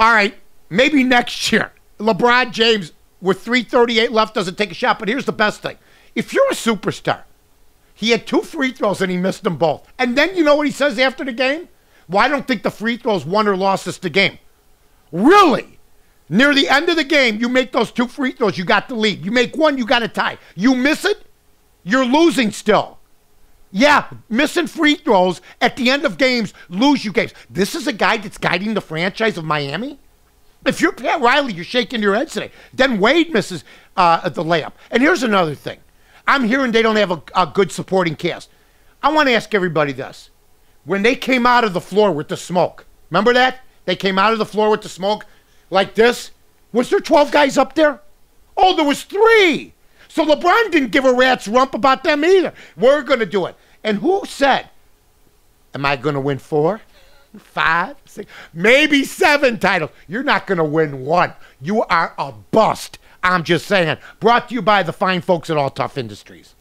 All right, maybe next year, LeBron James with 3:38 left doesn't take a shot. But here's the best thing. If you're a superstar, he had 2 free throws and he missed them both. And then you know what he says after the game? Well, I don't think the free throws won or lost us the game. Really? Near the end of the game, you make those 2 free throws, you got the lead. You make one, you got a tie. You miss it, you're losing still. Yeah, missing free throws at the end of games lose you games. This is a guy that's guiding the franchise of Miami? If you're Pat Riley, you're shaking your head today. Then Wade misses the layup. And here's another thing. I'm hearing they don't have a good supporting cast. I want to ask everybody this. When they came out of the floor with the smoke, remember that? They came out of the floor with the smoke like this. Was there 12 guys up there? Oh, there was 3. So LeBron didn't give a rat's rump about them either. We're going to do it. And who said, am I going to win 4, 5, 6, maybe 7 titles? You're not going to win 1. You are a bust. I'm just saying. Brought to you by the fine folks at All Tough Industries.